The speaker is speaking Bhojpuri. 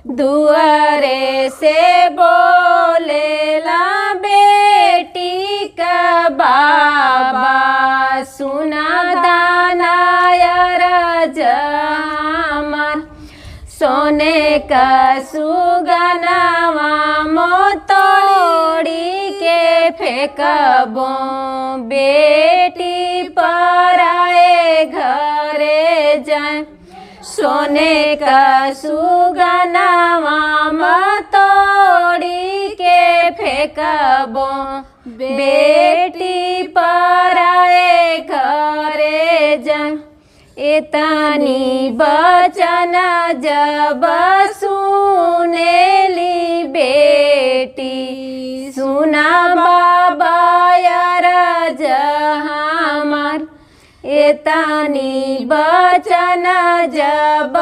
दुआरे से बोलेला बेटी का बाबा सुना दाना रज हमार सोने का सुगनावा मोतोड़ी के फेंकबो बेटी पराए घरे जाए सोने का सुगनावा मोतोड़ी के फेंकबो बेटी पराए घरे जाए एतनी बचन जब सुनेली बेटी सुना बाबा रज हमार एतनी बचन जब